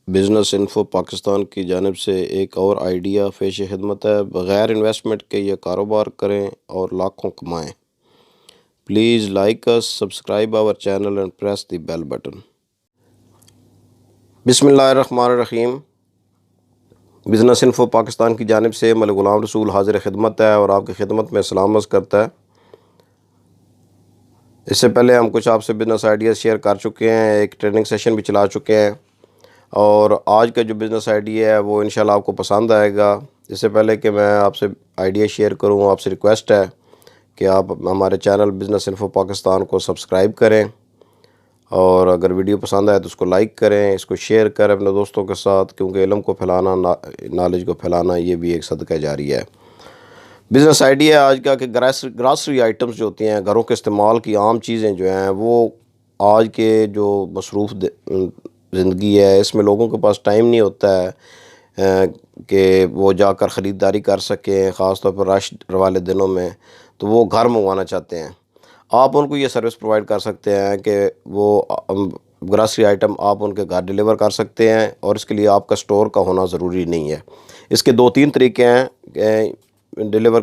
Business info Pakistan کی جانب سے ایک اور آئیڈیا پیش خدمت ہے۔ بغیر انویسٹمنٹ کے یہ کاروبار کریں اور لاکھوں کمائیں۔ Please like us, subscribe our channel and press the bell button. بسم اللہ الرحمن الرحیم۔ بزنس انفو پاکستان کی جانب سے ملک غلام رسول حاضر خدمت ہے اور آپ کی خدمت میں سلام عرض کرتا ہے۔ اس سے پہلے ہم کچھ آپ سے بزنس آئیڈیاز شیئر کر چکے ہیں، ایک ٹریننگ سیشن بھی چلا چکے ہیں، اور آج کا جو بزنس آئیڈیا ہے وہ انشاءاللہ آپ کو پسند آئے گا۔ اس سے پہلے کہ میں آپ سے آئیڈیا شیئر کروں، آپ سے ریکویسٹ ہے کہ آپ ہمارے چینل بزنس انفو پاکستان کو سبسکرائب کریں، اور اگر ویڈیو پسند آئے تو اس کو لائک کریں، اس کو شیئر کریں اپنے دوستوں کے ساتھ، کیونکہ علم کو پھیلانا، نالج کو پھیلانا یہ بھی ایک صدقہ جاریہ ہے۔ بزنس آئیڈیا آج کا کہ گراسری آئٹمز جو ہوتی ہیں، گھروں کے استعمال کی عام چیزیں جو ہیں، وہ آج کے جو مصروف زندگی ہے اس میں لوگوں کے پاس ٹائم نہیں ہوتا ہے کہ وہ جا کر خریداری کر سکیں، خاص طور پر رش والے دنوں میں، تو وہ گھر منگوانا چاہتے ہیں۔ آپ ان کو یہ سروس پرووائڈ کر سکتے ہیں کہ وہ گراسری آئٹم آپ ان کے گھر ڈیلیور کر سکتے ہیں، اور اس کے لیے آپ کا سٹور کا ہونا ضروری نہیں ہے۔ اس کے 2-3 طریقے ہیں ڈیلیور،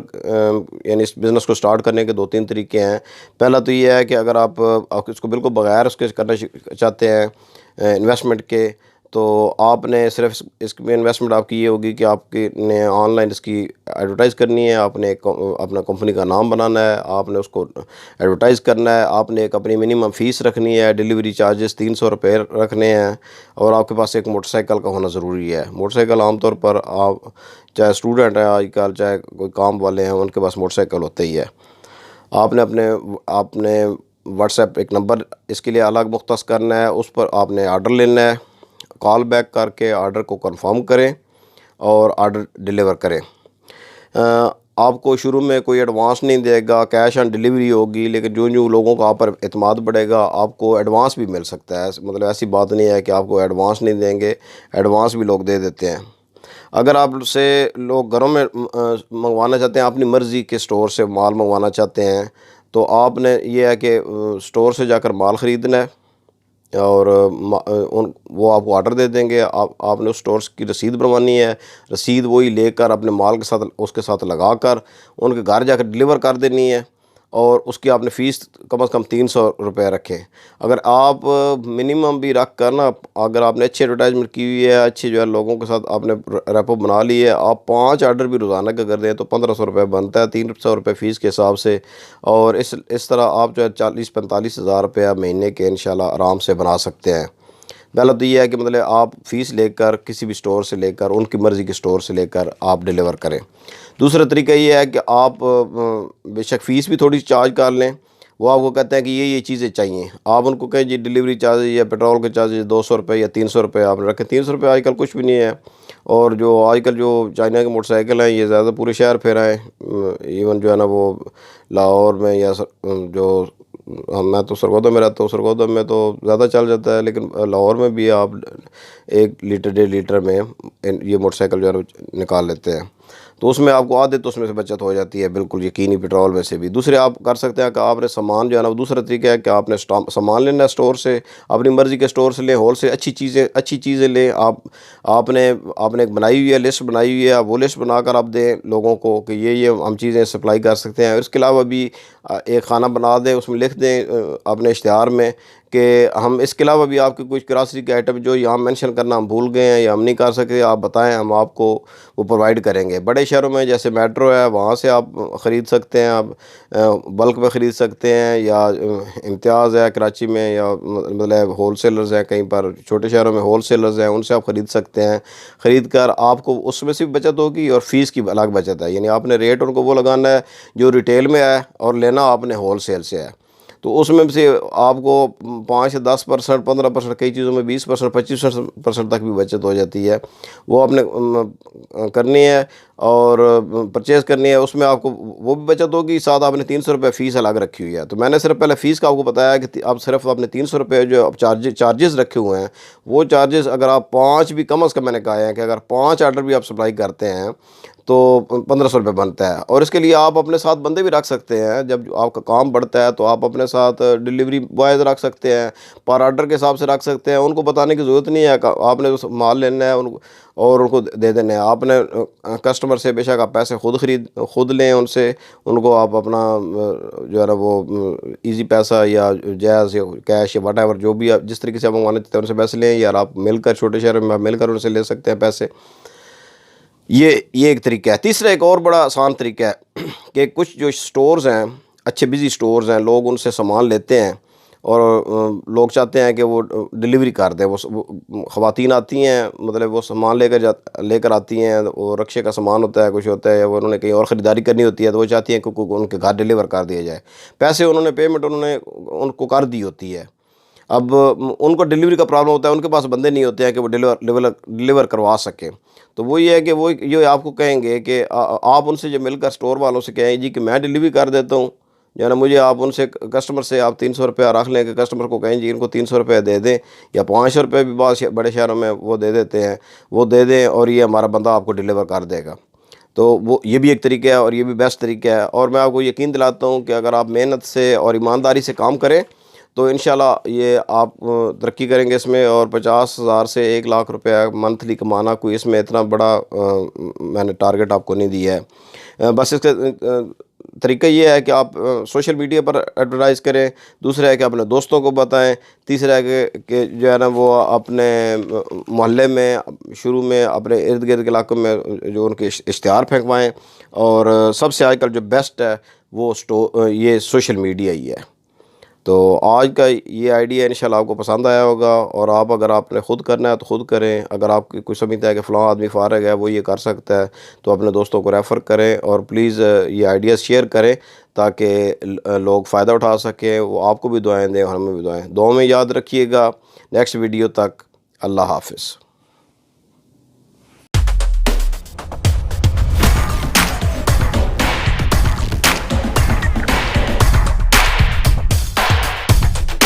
یعنی اس بزنس کو سٹارٹ کرنے کے 2-3 طریقے ہیں۔ پہلا تو یہ ہے کہ اگر آپ اس کو بالکل بغیر اس کے کرنا چاہتے ہیں انویسٹمنٹ کے، تو آپ نے صرف اس میں انویسٹمنٹ آپ کی یہ ہوگی کہ آپ نے آن لائن اس کی ایڈورٹائز کرنی ہے، آپ نے اپنا کمپنی کا نام بنانا ہے، آپ نے اس کو ایڈورٹائز کرنا ہے، آپ نے ایک اپنی منیمم فیس رکھنی ہے، ڈیلیوری چارجز 300 روپے رکھنے ہیں، اور آپ کے پاس ایک موٹر سائیکل کا ہونا ضروری ہے۔ موٹر سائیکل عام طور پر آپ چاہے اسٹوڈنٹ ہیں آج کل، چاہے کوئی کام والے ہیں، ان کے پاس موٹر سائیکل ہوتا ہی ہے۔ آپ نے واٹس ایپ ایک نمبر اس کے لیے الگ مختص کرنا ہے، اس پر آپ نے آرڈر لینا ہے، کال بیک کر کے آرڈر کو کنفرم کریں اور آرڈر ڈیلیور کریں۔ آپ کو شروع میں کوئی ایڈوانس نہیں دے گا، کیش آن ڈیلیوری ہوگی، لیکن جو لوگوں کا آپ پر اعتماد بڑھے گا آپ کو ایڈوانس بھی مل سکتا ہے۔ مطلب ایسی بات نہیں ہے کہ آپ کو ایڈوانس نہیں دیں گے، ایڈوانس بھی لوگ دے دیتے ہیں۔ اگر آپ سے لوگ گھروں میں منگوانا چاہتے ہیں، اپنی مرضی کے سٹور سے مال منگوانا چاہتے ہیں، تو آپ نے یہ ہے کہ سٹور سے جا کر مال خریدنا ہے، اور وہ آپ کو آرڈر دے دیں گے۔ آپ نے اس سٹورز کی رسید بنوانی ہے، رسید وہی لے کر اپنے مال کے ساتھ اس کے ساتھ لگا کر ان کے گھر جا کر ڈیلیور کر دینی ہے، اور اس کی آپ نے فیس کم از کم 300 روپے رکھیں۔ اگر آپ منیمم بھی رکھ کر نا، اگر آپ نے اچھی ایڈورٹائزمنٹ کی ہوئی ہے، اچھی جو ہے لوگوں کے ساتھ آپ نے ریپو بنا لی ہے، آپ 5 آرڈر بھی روزانہ کے کر دیں تو 1500 روپے بنتا ہے، 300 روپے فیس کے حساب سے، اور اس طرح آپ جو ہے 40-45 ہزار روپیہ مہینے کے انشاءاللہ آرام سے بنا سکتے ہیں۔ پہلا تو یہ ہے کہ مطلب آپ فیس لے کر کسی بھی سٹور سے لے کر، ان کی مرضی کے سٹور سے لے کر آپ ڈیلیور کریں۔ دوسرا طریقہ یہ ہے کہ آپ بے شک فیس بھی تھوڑی چارج کر لیں، وہ آپ کو کہتے ہیں کہ یہ چیزیں چاہیے، آپ ان کو کہیں جی ڈیلیوری چارج یا پیٹرول کے چارجز 200 روپے یا 300 روپے آپ نے رکھیں۔ 300 روپے آج کل کچھ بھی نہیں ہے، اور جو آج کل جو چائنا کے موٹر سائیکل ہیں یہ زیادہ پورے شہر پھیرائیں، ایون جو ہے نا وہ لاہور میں یا جو میں تو سرگودا میں رہتا ہوں، سرگودا میں تو زیادہ چل جاتا ہے، لیکن لاہور میں بھی آپ 1 لیٹر 1.5 لیٹر میں یہ موٹر سائیکل جو ہے نکال لیتے ہیں، تو اس میں آپ کو عادت تو اس میں سے بچت ہو جاتی ہے، بالکل یقینی پیٹرول میں سے بھی۔ دوسرے آپ کر سکتے ہیں کہ آپ نے سامان جو ہے نا، دوسرا طریقہ ہے کہ آپ نے سامان لینا ہے سٹور سے، اپنی مرضی کے سٹور سے لیں، ہول سے اچھی چیزیں لیں۔ آپ نے ایک بنائی ہوئی ہے، لسٹ بنائی ہوئی ہے، وہ لسٹ بنا کر آپ دیں لوگوں کو کہ یہ ہم چیزیں سپلائی کر سکتے ہیں۔ اور اس کے علاوہ بھی ایک خانہ بنا دیں، اس میں لکھ دیں اپنے اشتہار میں کہ ہم اس کے علاوہ بھی آپ کے کچھ گراسری کے آئٹم جو یہاں مینشن کرنا ہم بھول گئے ہیں یا ہم نہیں کر سکتے، آپ بتائیں، ہم آپ کو وہ پرووائڈ کریں گے۔ بڑے شہروں میں جیسے میٹرو ہے وہاں سے آپ خرید سکتے ہیں، آپ بلک میں خرید سکتے ہیں، یا امتیاز ہے کراچی میں، یا مطلب ہول سیلرز ہیں کہیں پر، چھوٹے شہروں میں ہول سیلرز ہیں، ان سے آپ خرید سکتے ہیں۔ خرید کر آپ کو اس میں سے بھی بچت ہوگی، اور فیس کی الگ بچت ہے، یعنی آپ نے ریٹ ان کو وہ لگانا ہے جو ریٹیل میں ہے، اور لینا آپ نے ہول سیل سے ہے، تو اس میں سے آپ کو 5 سے 10%، 15%، کئی چیزوں میں 20%، 25% تک بھی بچت ہو جاتی ہے۔ وہ آپ نے کرنی ہے اور پرچیز کرنی ہے، اس میں آپ کو وہ بھی بچت ہوگی، ساتھ آپ نے 300 روپے فیس الگ رکھی ہوئی ہے۔ تو میں نے صرف پہلے فیس کا آپ کو بتایا کہ اب صرف آپ نے 300 روپے جو چارجز رکھے ہوئے ہیں، وہ چارجز اگر آپ 5 بھی کم از کم، میں نے کہا ہے کہ اگر 5 آرڈر بھی آپ سپلائی کرتے ہیں تو 1500 روپے بنتا ہے، اور اس کے لیے آپ اپنے ساتھ بندے بھی رکھ سکتے ہیں۔ جب آپ کا کام بڑھتا ہے تو آپ اپنے ساتھ ڈلیوری بوائز رکھ سکتے ہیں، پر آرڈر کے حساب سے رکھ سکتے ہیں. ان کو بتانے کی ضرورت نہیں ہے کہ آپ نے مال لینا ہے اور ان کو دے دینا ہے. آپ نے کسٹمر سے بے شک آپ پیسے خود لیں ان سے، ان کو آپ اپنا جو ہے نا وہ ایزی پیسہ یا جائز یا کیش یا واٹ ایور جو بھی آپ جس طریقے سے آپ منگوانا چاہتے ہیں ان سے پیسے لیں، یا آپ مل کر چھوٹے شہر میں آپ مل کر ان سے لے سکتے ہیں پیسے. یہ ایک طریقہ ہے. تیسرا ایک اور بڑا آسان طریقہ ہے کہ کچھ جو سٹورز ہیں، اچھے بزی سٹورز ہیں، لوگ ان سے سامان لیتے ہیں اور لوگ چاہتے ہیں کہ وہ ڈلیوری کر دیں. وہ خواتین آتی ہیں، مطلب وہ سامان لے کر آتی ہیں، وہ رکشے کا سامان ہوتا ہے، کچھ ہوتا ہے، وہ انہوں نے کہیں اور خریداری کرنی ہوتی ہے تو وہ چاہتی ہیں کہ ان کے گھر ڈلیور کر دیا جائے. پیسے انہوں نے پیمنٹ ان کو کر دی ہوتی ہے. اب ان کو ڈلیوری کا پرابلم ہوتا ہے، ان کے پاس بندے نہیں ہوتے ہیں کہ وہ ڈلیور کروا سکیں. تو وہ یہ ہے کہ وہ یہ آپ کو کہیں گے کہ آپ ان سے جو مل کر سٹور والوں سے کہیں جی کہ میں ڈلیوری کر دیتا ہوں، جو ہے نا مجھے آپ ان سے کسٹمر سے آپ 300 روپیہ رکھ لیں، کہ کسٹمر کو کہیں جی ان کو 300 روپیہ دے دیں، یا 500 روپے بھی بعض بڑے شہروں میں وہ دے دیتے ہیں، وہ دے دیں اور یہ ہمارا بندہ آپ کو ڈلیور کر دے گا. تو وہ یہ بھی ایک طریقہ ہے اور یہ بھی بیسٹ طریقہ ہے. اور میں آپ کو یقین دلاتا ہوں کہ اگر آپ محنت سے اور ایمانداری سے کام کریں تو انشاءاللہ یہ آپ ترقی کریں گے اس میں. اور 50,000 سے 1,00,000 روپیہ منتھلی کمانا کوئی اس میں اتنا بڑا میں نے ٹارگٹ آپ کو نہیں دیا ہے. بس اس کا طریقہ یہ ہے کہ آپ سوشل میڈیا پر ایڈورٹائز کریں، دوسرا ہے کہ اپنے دوستوں کو بتائیں، تیسرا ہے کہ جو ہے نا وہ اپنے محلے میں شروع میں اپنے ارد گرد کے علاقوں میں جو ان کے اشتہار پھینکوائیں. اور سب سے آج کل جو بیسٹ ہے وہ یہ سوشل میڈیا ہی ہے. تو آج کا یہ آئیڈیا انشاءاللہ آپ کو پسند آیا ہوگا. اور اگر آپ نے خود کرنا ہے تو خود کریں. اگر آپ کی کوئی سمجھتا ہے کہ فلاں آدمی فارغ ہے وہ یہ کر سکتا ہے تو اپنے دوستوں کو ریفر کریں اور پلیز یہ آئیڈیاز شیئر کریں تاکہ لوگ فائدہ اٹھا سکیں. وہ آپ کو بھی دعائیں دیں اور ہمیں بھی دعائیں. دعاؤں میں یاد رکھیے گا. نیکسٹ ویڈیو تک اللہ حافظ.